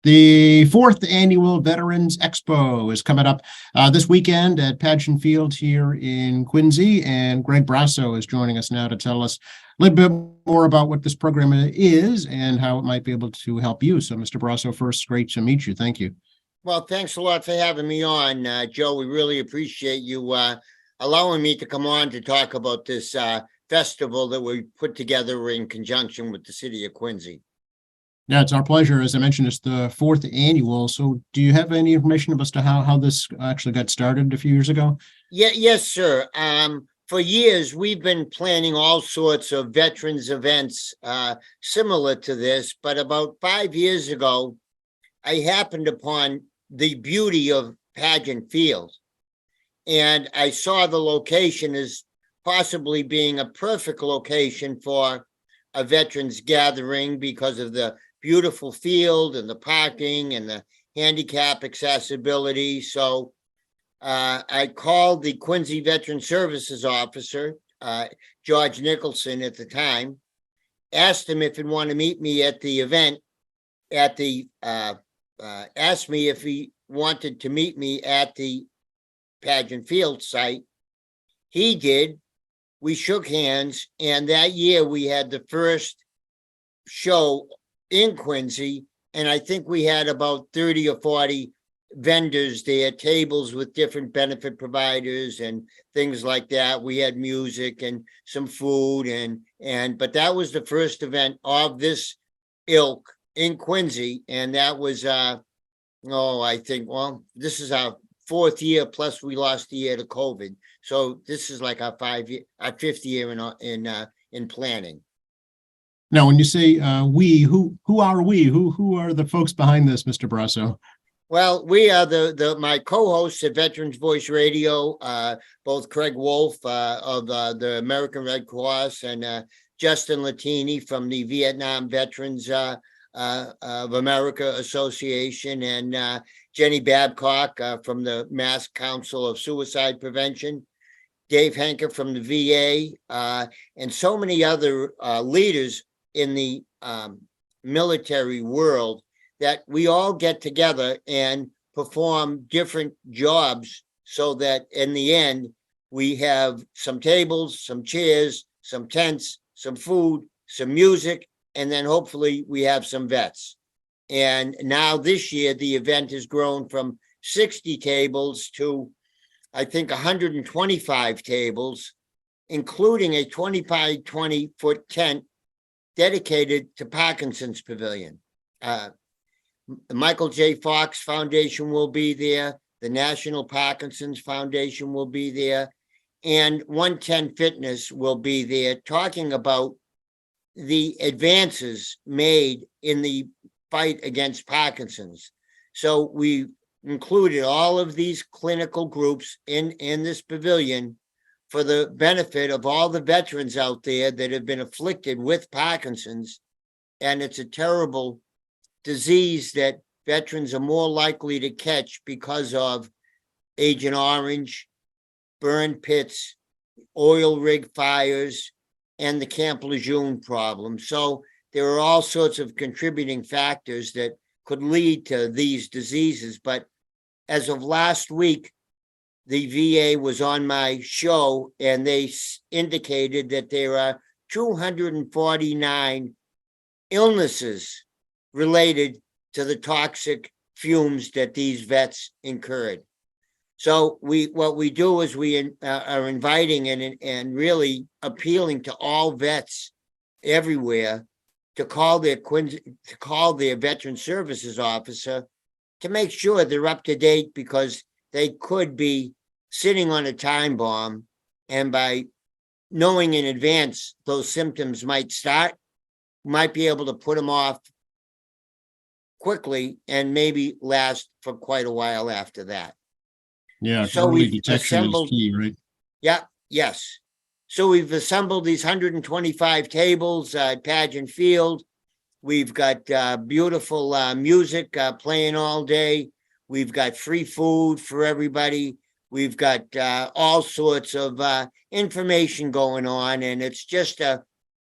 The fourth annual Veterans Expo is coming up this weekend at Pageant Field here in Quincy, and Greg Brasso is joining us now to tell us a little bit more about what this program is and how it might be able to help you. So, Mr. Brasso, first, great to meet you. Thank you. Well, thanks a lot for having me on, Joe. We really appreciate you allowing me to come on to talk about this festival that we put together in conjunction with the city of Quincy. Yeah, it's our pleasure. As I mentioned, it's the fourth annual. So do you have any information as to how this actually got started a few years ago? Yes, sir. For years, we've been planning all sorts of veterans events similar to this, but about 5 years ago, I happened upon the beauty of Pageant Field, and I saw the location as possibly being a perfect location for a veterans gathering because of the beautiful field and the parking and the handicap accessibility. So I called the Quincy Veteran Services officer, George Nicholson at the time, asked him if he'd want to meet me at the event asked me if he wanted to meet me at the Pageant Field site. He did. We shook hands, and that year we had the first show in Quincy, and I think we had about 30 or 40 vendors there, tables with different benefit providers and things like that. We had music and some food, but that was the first event of this ilk in Quincy, and that was I think, well, this is our fourth year, plus we lost a year to COVID, so this is like our fifth year in planning. Now, when you say we, who are we? Who are the folks behind this, Mr. Brasso? Well, we are my co-hosts at Veterans Voice Radio, both Craig Wolf of the American Red Cross and Justin Latini from the Vietnam Veterans of America Association, and Jenny Babcock from the Mass Council of Suicide Prevention, Dave Henker from the VA, and so many other leaders in the military world, that we all get together and perform different jobs so that in the end we have some tables, some chairs, some tents, some food, some music, and then hopefully we have some vets. And now this year the event has grown from 60 tables to I think 125 tables, including a 20 by 20 foot tent dedicated to Parkinson's Pavilion. The Michael J. Fox Foundation will be there. The National Parkinson's Foundation will be there. And 110 Fitness will be there, talking about the advances made in the fight against Parkinson's. So we included all of these clinical groups in this pavilion for the benefit of all the veterans out there that have been afflicted with Parkinson's. And it's a terrible disease that veterans are more likely to catch because of Agent Orange, burn pits, oil rig fires, and the Camp Lejeune problem. So there are all sorts of contributing factors that could lead to these diseases. But as of last week, the VA was on my show, and they indicated that there are 249 illnesses related to the toxic fumes that these vets incurred. So what we do is we are inviting and really appealing to all vets everywhere to call their veteran services officer to make sure they're up to date, because they could be sitting on a time bomb, and by knowing in advance those symptoms might start, might be able to put them off quickly and maybe last for quite a while after that. Yeah, so early detection is key, right? Yeah, yes. So we've assembled these 125 tables at Pageant Field. We've got beautiful music playing all day. We've got free food for everybody. We've got all sorts of information going on, and it's just a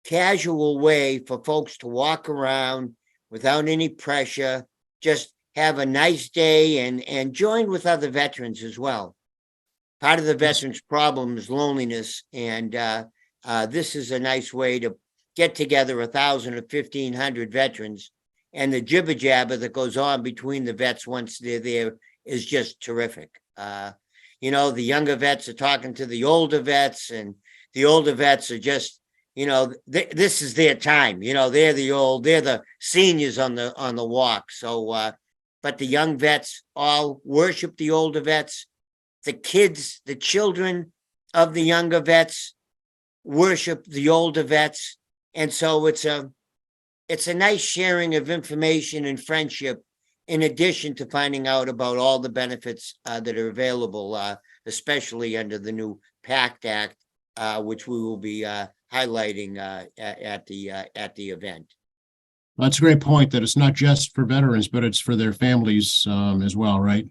casual way for folks to walk around without any pressure, just have a nice day and join with other veterans as well. Part of the veterans' problem is loneliness, and this is a nice way to get together 1,000 or 1,500 veterans, and the jibber jabber that goes on between the vets once they're there is just terrific. You know, the younger vets are talking to the older vets, and the older vets are just, you know, this is their time. You know, they're the seniors on the walk. So, but the young vets all worship the older vets. The kids, the children of the younger vets worship the older vets. And so it's a nice sharing of information and friendship, in addition to finding out about all the benefits that are available, especially under the new PACT Act, which we will be highlighting at the event. That's a great point, that it's not just for veterans, but it's for their families as well, right?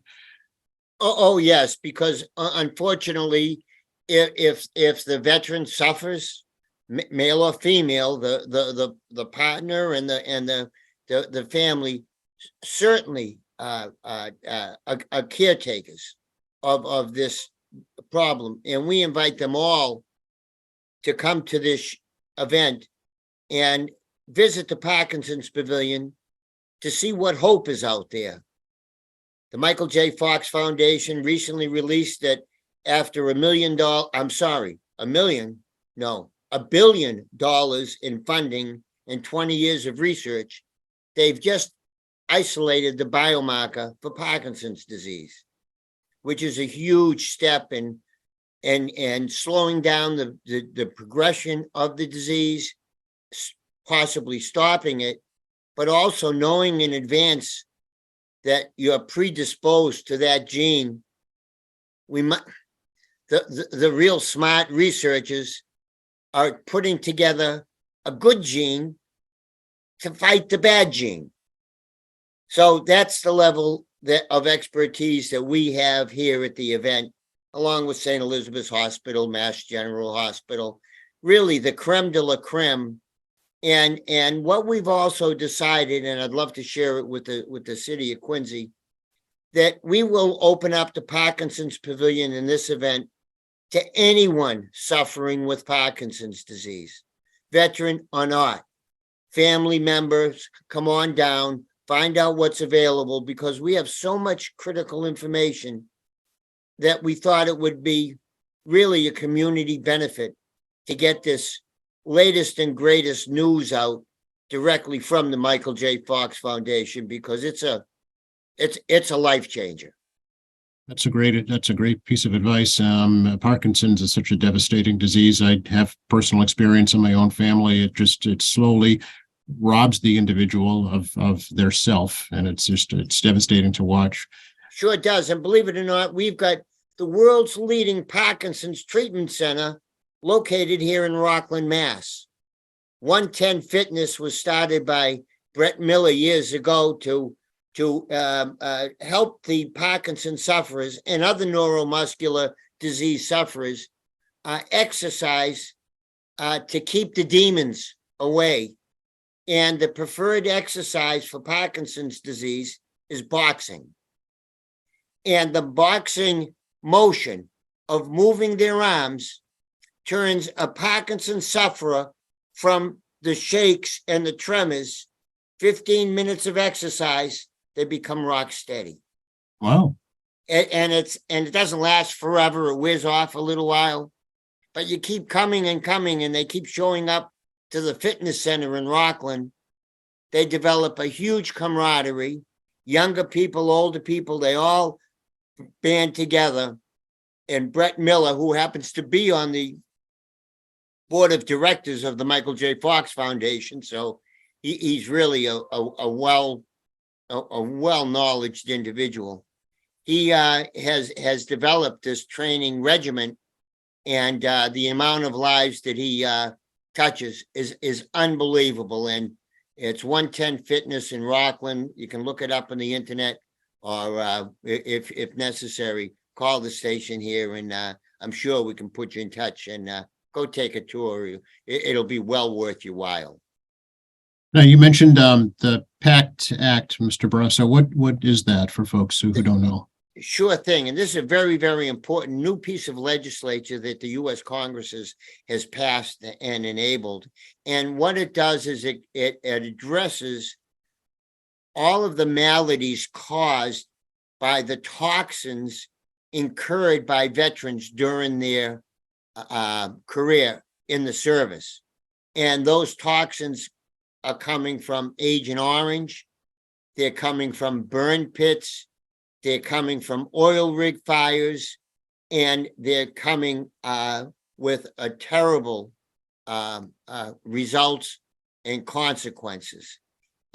Oh yes, because unfortunately, if the veteran suffers, male or female, the partner and the family certainly are caretakers of this problem, and we invite them all to come to this event and visit the Parkinson's Pavilion to see what hope is out there. The Michael J. Fox Foundation recently released that after $1 billion in funding and 20 years of research, they've just isolated the biomarker for Parkinson's disease, which is a huge step in slowing down the progression of the disease, possibly stopping it, but also knowing in advance that you're predisposed to that gene. The real smart researchers are putting together a good gene to fight the bad gene. So that's the level of expertise that we have here at the event, along with St. Elizabeth's Hospital, Mass General Hospital, really the creme de la creme. And what we've also decided, and I'd love to share it with the city of Quincy, that we will open up the Parkinson's Pavilion in this event to anyone suffering with Parkinson's disease, veteran or not. Family members, come on down, find out what's available, because we have so much critical information that we thought it would be really a community benefit to get this latest and greatest news out directly from the Michael J. Fox Foundation, because it's a life changer. That's a great piece of advice. Parkinson's is such a devastating disease. I have personal experience in my own family. It slowly robs the individual of their self, and it's devastating to watch. Sure it does. And believe it or not, we've got the world's leading Parkinson's treatment center located here in Rockland, Mass. 110 Fitness was started by Brett Miller years ago to help the Parkinson's sufferers and other neuromuscular disease sufferers exercise to keep the demons away. And the preferred exercise for Parkinson's disease is boxing. And the boxing motion of moving their arms turns a Parkinson's sufferer from the shakes and the tremors. 15 minutes of exercise, they become rock steady. Wow. And it doesn't last forever. It wears off a little while, but you keep coming and coming, and they keep showing up to the fitness center in Rockland. They develop a huge camaraderie. Younger people, older people, they all band together. And Brett Miller, who happens to be on the board of directors of the Michael J. Fox Foundation, so he's really a well-knowledged individual. He has developed this training regimen, and the amount of lives that he touches is unbelievable. And it's 110 Fitness in Rockland. You can look it up on the internet, or if necessary, call the station here, and I'm sure we can put you in touch, and go take a tour. It'll be well worth your while. Now, you mentioned the PACT Act, Mr. Brasso. What is that for folks who don't know? Sure thing. And this is a very, very important new piece of legislature that the U.S. Congress has passed and enabled. And what it does is it addresses all of the maladies caused by the toxins incurred by veterans during their career in the service. And those toxins are coming from Agent Orange. They're coming from burn pits. They're coming from oil rig fires, and they're coming with a terrible results and consequences.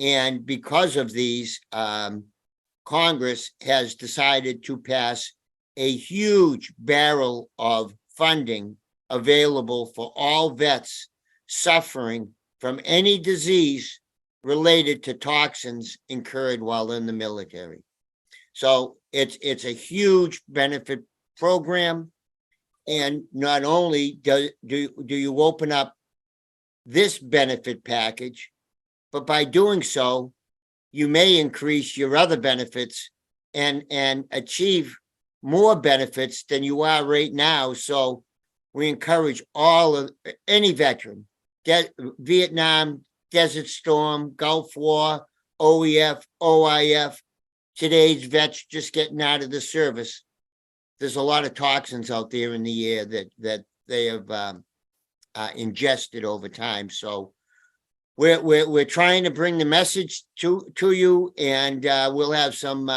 And because of these, Congress has decided to pass a huge barrel of funding available for all vets suffering from any disease related to toxins incurred while in the military. So it's a huge benefit program. And not only do you open up this benefit package, but by doing so, you may increase your other benefits and achieve more benefits than you are right now. So we encourage any veteran, Vietnam, Desert Storm, Gulf War, OEF, OIF, today's vets just getting out of the service. There's a lot of toxins out there in the air that they have ingested over time. So we're trying to bring the message to you, and we'll have some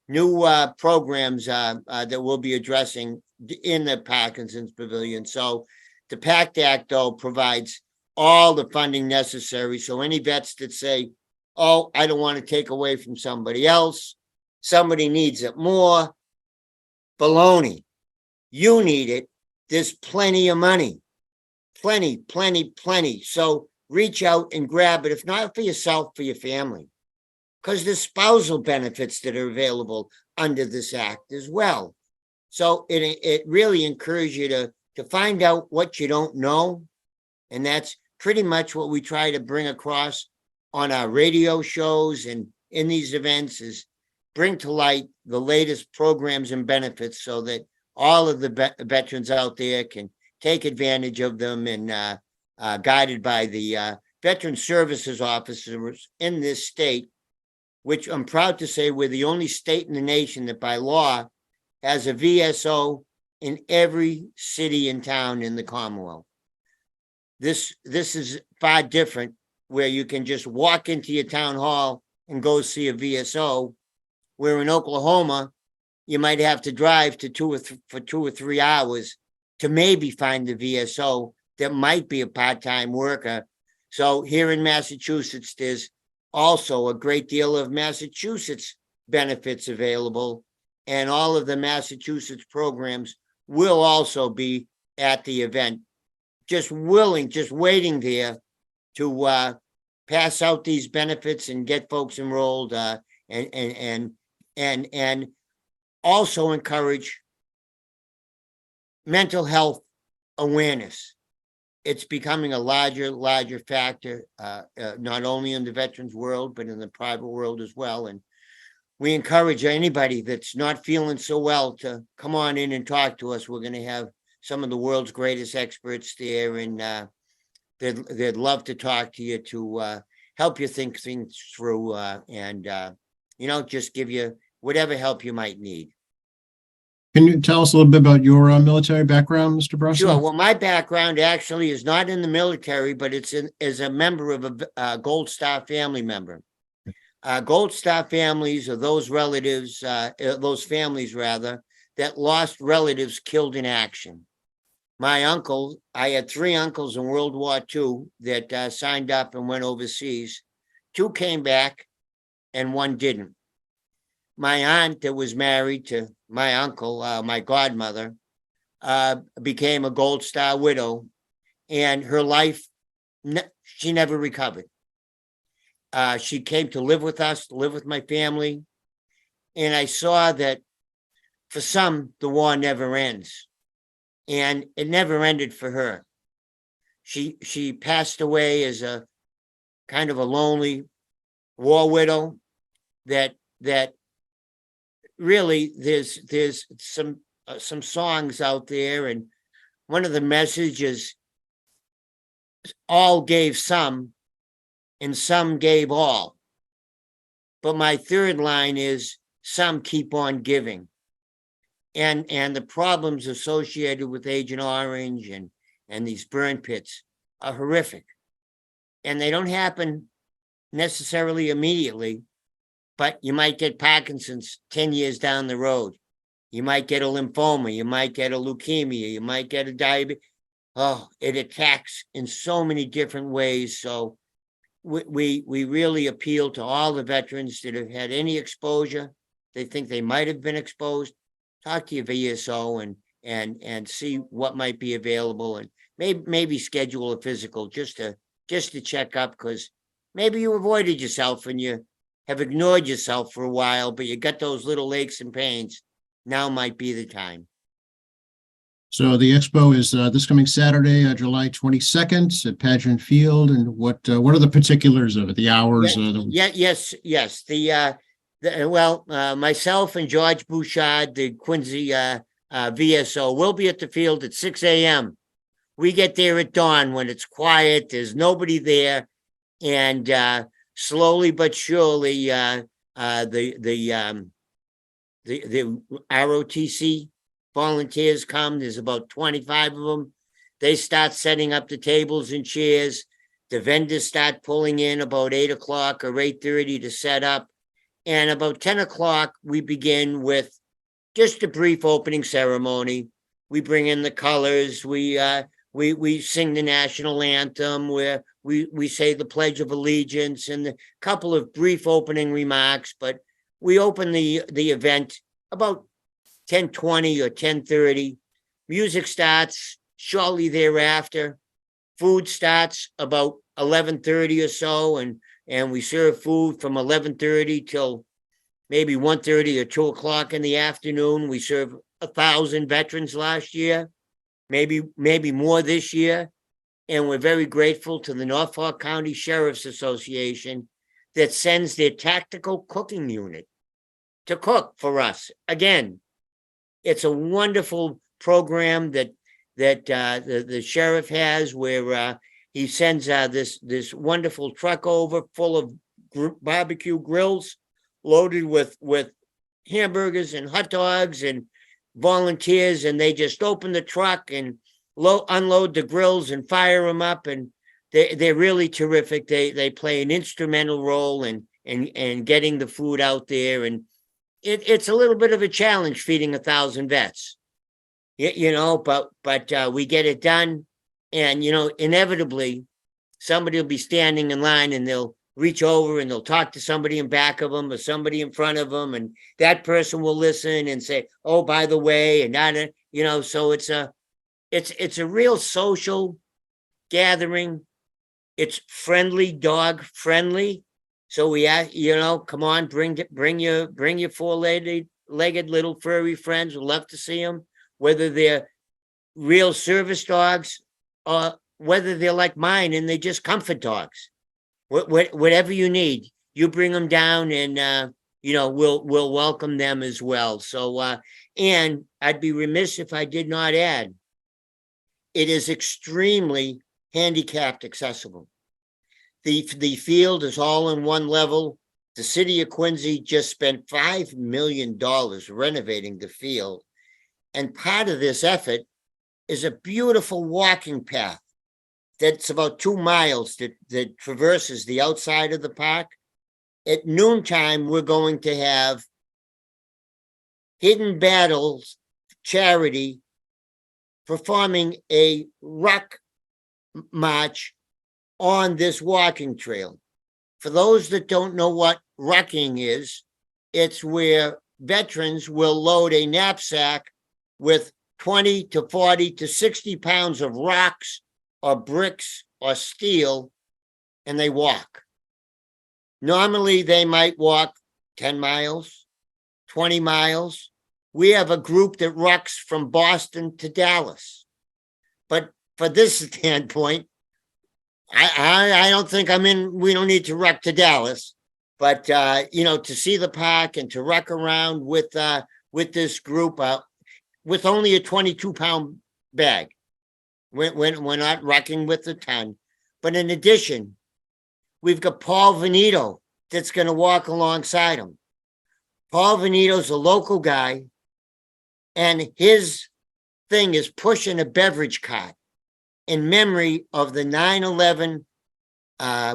new programs that we'll be addressing in the Parkinson's Pavilion. So the PACT Act, though, provides all the funding necessary. So any vets that say, oh, I don't want to take away from somebody else, somebody needs it more, baloney. You need it. There's plenty of money. Plenty. So reach out and grab it, if not for yourself, for your family. Because there's spousal benefits that are available under this act as well. So it really encourages you to find out what you don't know. And that's pretty much what we try to bring across on our radio shows and in these events, is bring to light the latest programs and benefits so that all of the veterans out there can take advantage of them, and guided by the veteran services officers in this state, which I'm proud to say we're the only state in the nation that by law has a VSO in every city and town in the Commonwealth. This is far different, where you can just walk into your town hall and go see a VSO, where in Oklahoma, you might have to drive to for 2 or 3 hours to maybe find the VSO that might be a part-time worker. So here in Massachusetts, there's also a great deal of Massachusetts benefits available, and all of the Massachusetts programs will also be at the event, just waiting there to pass out these benefits and get folks enrolled, and also encourage mental health awareness. It's becoming a larger factor, not only in the veterans world, but in the private world as well. And we encourage anybody that's not feeling so well to come on in and talk to us. We're going to have some of the world's greatest experts there, and they'd love to talk to you to help you think things through, and just give you whatever help you might need. Can you tell us a little bit about your military background, Mr. Brasso? Sure. Well, my background actually is not in the military, but it's as a member of a Gold Star family member. Gold Star families are those relatives, those families rather, that lost relatives killed in action. My uncle, I had 3 uncles in World War II that signed up and went overseas. 2 came back and 1 didn't. My aunt that was married to my uncle, my godmother, became a Gold Star widow, and her life, she never recovered. She came to live with us, to live with my family, and I saw that for some, the war never ends, and it never ended for her. She passed away as a kind of a lonely war widow that really there's some songs out there, and one of the messages, all gave some and some gave all. But my third line is some keep on giving. And the problems associated with Agent Orange and these burn pits are horrific. And they don't happen necessarily immediately, but you might get Parkinson's 10 years down the road. You might get a lymphoma, you might get a leukemia, you might get a diabetes. Oh, it attacks in so many different ways. So we really appeal to all the veterans that have had any exposure. They think they might have been exposed. Talk to your VSO and see what might be available, and maybe schedule a physical just to check up, because maybe you avoided yourself and you have ignored yourself for a while, but you got those little aches and pains. Now might be the time. So the expo is this coming Saturday, July 22nd at Pageant Field. And what are the particulars of it? The hours? Yes. Myself and George Bouchard, the Quincy VSO, will be at the field at 6 a.m. We get there at dawn when it's quiet. There's nobody there, and slowly but surely, the ROTC volunteers come. There's about 25 of them. They start setting up the tables and chairs. The vendors start pulling in about 8 o'clock or 8:30 to set up. And about 10 o'clock, we begin with just a brief opening ceremony. We bring in the colors. We sing the national anthem, where we say the Pledge of Allegiance, and a couple of brief opening remarks. But we open the event about 10:20 or 10:30. Music starts shortly thereafter. Food starts about 11:30 or so, and we serve food from 11:30 till maybe 1:30 or 2 o'clock in the afternoon. We served 1,000 veterans last year, maybe more this year. And we're very grateful to the Norfolk County Sheriff's Association that sends their tactical cooking unit to cook for us. Again, it's a wonderful program that the sheriff has, where he sends this wonderful truck over full of barbecue grills loaded with hamburgers and hot dogs and volunteers, and they just open the truck and unload the grills and fire them up, and they're really terrific. They play an instrumental role in getting the food out there, and it's a little bit of a challenge feeding 1,000 vets, but we get it done. And inevitably somebody will be standing in line, and they'll reach over and they'll talk to somebody in back of them or somebody in front of them, and that person will listen and say, oh, by the way, and that, so it's a real social gathering. It's friendly, dog friendly. So we ask, come on, bring your four-legged little furry friends. We'd love to see them, whether they're real service dogs or whether they're like mine and they're just comfort dogs. Whatever you need, you bring them down, and we'll welcome them as well. So and I'd be remiss if I did not add, it is extremely handicapped accessible. The field is all in one level. The city of Quincy just spent $5 million renovating the field, and part of this effort is a beautiful walking path that's about 2 miles that traverses the outside of the park. At noontime, we're going to have Hidden Battles charity performing a ruck march on this walking trail. For those that don't know what rucking is, it's where veterans will load a knapsack with 20 to 40 to 60 pounds of rocks or bricks or steel, and they walk. Normally, they might walk 10 miles, 20 miles. We have a group that rucks from Boston to Dallas. But for this standpoint, I don't think we don't need to wreck to Dallas, but to see the park and to wreck around with this group with only a 22-pound bag. We're not wrecking with a ton. But in addition, we've got Paul Venito that's going to walk alongside him. Paul Venito's a local guy, and his thing is pushing a beverage cart in memory of the 9/11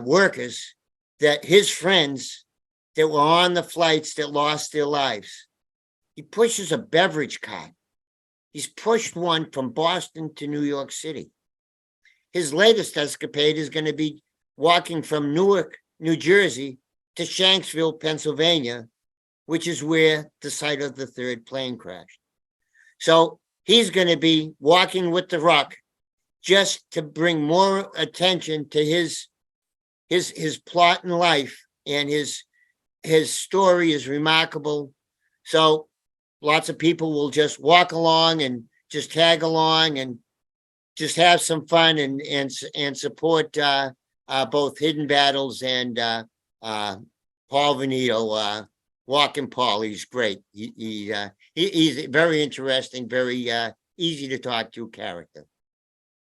workers, that his friends that were on the flights that lost their lives. He pushes a beverage cart. He's pushed one from Boston to New York City. His latest escapade is going to be walking from Newark, New Jersey to Shanksville, Pennsylvania, which is where the site of the third plane crashed. So he's going to be walking with the Rock just to bring more attention to his plot in life, and his story is remarkable. So lots of people will just walk along and just tag along and just have some fun and support both Hidden Battles and Paul Venito. Walking Paul, he's great. He's very interesting, very easy to talk to character.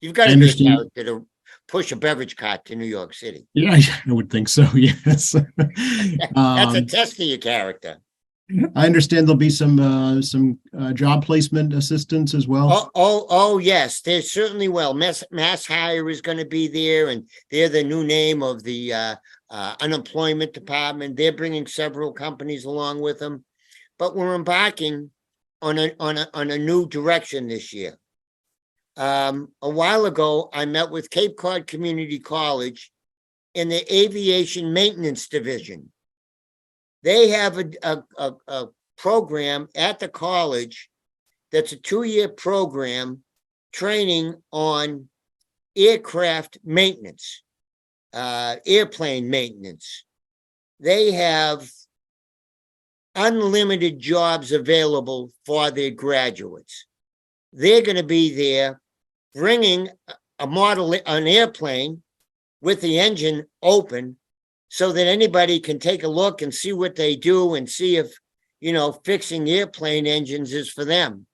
You've got to be a character to push a beverage cart to New York City. Yeah, I would think so. Yes. That's a test of your character. I understand there'll be some job placement assistance as well. Oh, yes, there certainly will. Mass Hire is going to be there, and they're the new name of the unemployment department. They're bringing several companies along with them, but we're embarking on a new direction this year. A while ago, I met with Cape Cod Community College in the aviation maintenance division. They have a program at the college that's a 2-year program training on aircraft maintenance, airplane maintenance. They have unlimited jobs available for their graduates. They're going to be there bringing an airplane with the engine open so that anybody can take a look and see what they do and see if, fixing airplane engines is for them.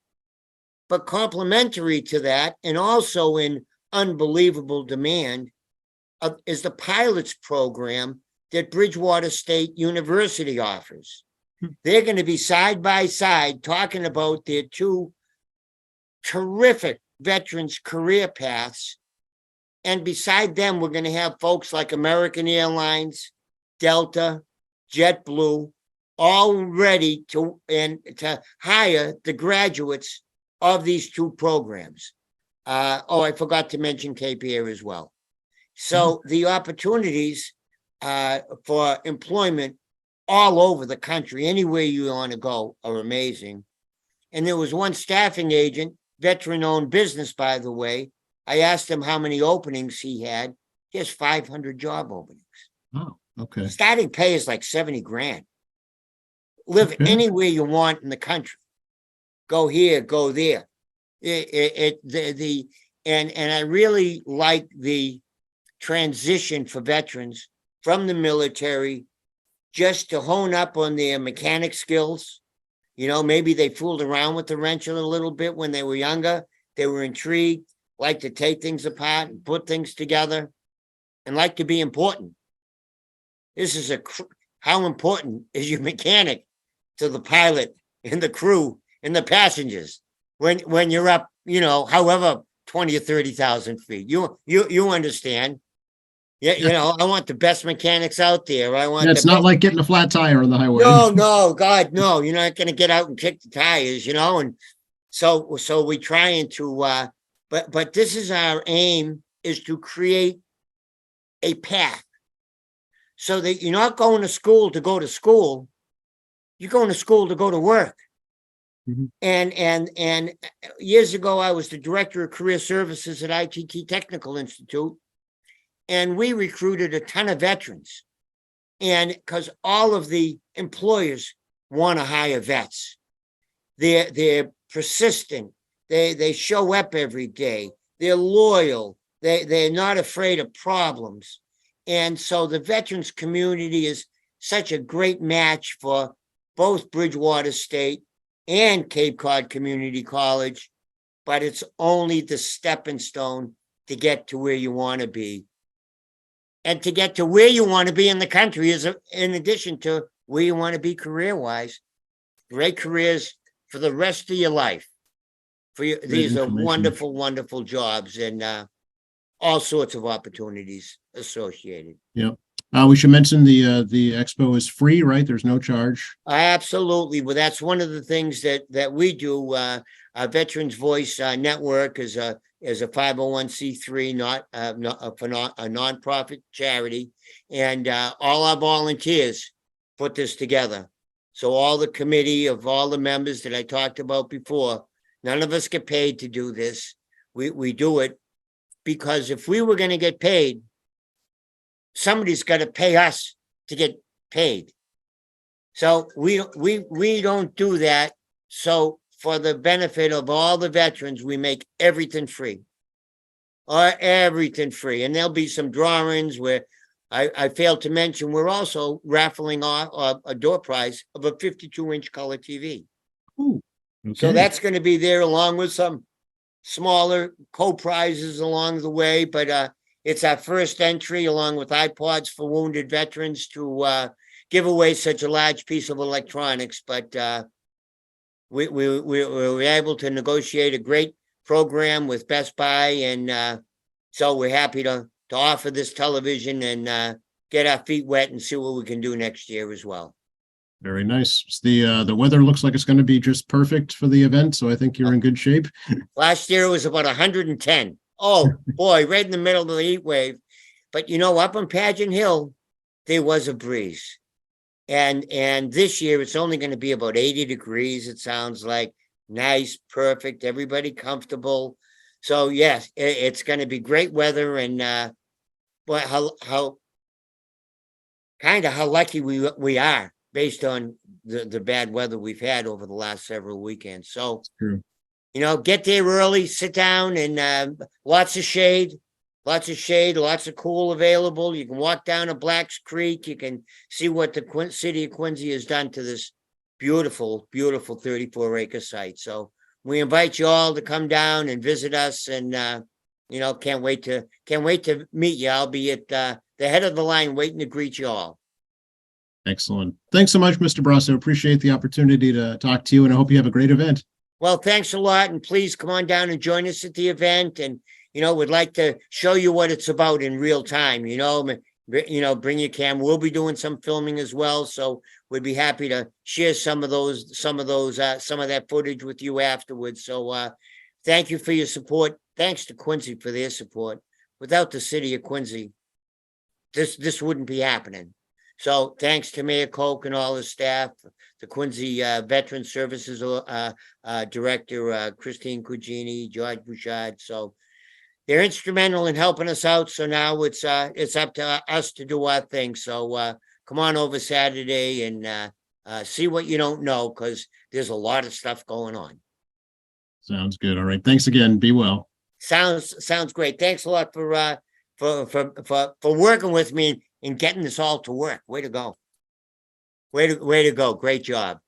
But complementary to that, and also in unbelievable demand, is the pilots program that Bridgewater State University offers. They're going to be side by side talking about their two terrific veterans' career paths. And beside them, we're going to have folks like American Airlines, Delta, JetBlue, all ready to hire the graduates of these two programs. I forgot to mention Cape Air as well. So the opportunities for employment all over the country, anywhere you want to go, are amazing. And there was one staffing agent, veteran-owned business, by the way. I asked him how many openings he had. He has 500 job openings. Oh, okay. Starting pay is like $70,000. Live anywhere you want in the country. Go here, go there. And I really like the transition for veterans from the military just to hone up on their mechanic skills. Maybe they fooled around with the wrench a little bit when they were younger. They were intrigued, like to take things apart and put things together, and like to be important. This is how important is your mechanic to the pilot and the crew and the passengers when you're up, however 20 or 30,000 feet. You understand? Yeah, I want the best mechanics out there. It's not like getting a flat tire on the highway. No, God, no. You're not going to get out and kick the tires, and so we're trying to. But this is our aim, is to create a path so that you're not going to school to go to school. You're going to school to go to work. Mm-hmm. And years ago, I was the director of career services at ITT Technical Institute, and we recruited a ton of veterans. And because all of the employers want to hire vets, they're persistent. They show up every day. They're loyal. they're not afraid of problems. And so the veterans community is such a great match for both Bridgewater State and Cape Cod Community College, but it's only the stepping stone to get to where you want to be. And to get to where you want to be in the country is in addition to where you want to be career-wise. Great careers for the rest of your life. These are wonderful, wonderful jobs and all sorts of opportunities associated. Yep. We should mention the expo is free, right? There's no charge. Absolutely. Well, that's one of the things that we do. Our Veterans Voice Network is a 501c3, not a nonprofit charity, and all our volunteers put this together. So all the committee of all the members that I talked about before, none of us get paid to do this. We do it because if we were going to get paid, somebody's got to pay us to get paid. So we don't do that. So for the benefit of all the veterans, we make everything free. Everything free. And there'll be some drawings where I failed to mention, we're also raffling off a door prize of a 52-inch color TV. Ooh, okay. So that's going to be there along with some smaller co-prizes along the way. But it's our first entry along with iPods for wounded veterans to give away such a large piece of electronics. But we were able to negotiate a great program with Best Buy. And so we're happy to offer this television and get our feet wet and see what we can do next year as well. Very nice. The weather looks like it's going to be just perfect for the event, so I think you're in good shape. Last year it was about 110. Oh boy, right in the middle of the heat wave. But up on Pageant Hill, there was a breeze. And this year it's only going to be about 80 degrees. It sounds like nice, perfect, everybody comfortable. So yes, it's going to be great weather. And boy, how lucky we are based on the bad weather we've had over the last several weekends. So, get there early, sit down, and lots of shade, lots of cool available. You can walk down to Blacks Creek. You can see what the city of Quincy has done to this beautiful, beautiful 34-acre site. So we invite you all to come down and visit us, and can't wait to meet you. I'll be at the head of the line waiting to greet you all. Excellent. Thanks so much, Mr. Brasso. Appreciate the opportunity to talk to you, and I hope you have a great event. Well, thanks a lot, and please come on down and join us at the event. And we'd like to show you what it's about in real time. Bring your camera. We'll be doing some filming as well, so we'd be happy to share some of that footage with you afterwards. So, thank you for your support. Thanks to Quincy for their support. Without the city of Quincy, this wouldn't be happening. So thanks to Mayor Koch and all his staff, the Quincy Veteran Services Director, Christine Cugini, George Bouchard. So they're instrumental in helping us out. So now it's up to us to do our thing. So come on over Saturday and see what you don't know, because there's a lot of stuff going on. Sounds good. All right. Thanks again. Be well. Sounds great. Thanks a lot for working with me and getting this all to work. Way to go. Way to go. Great job.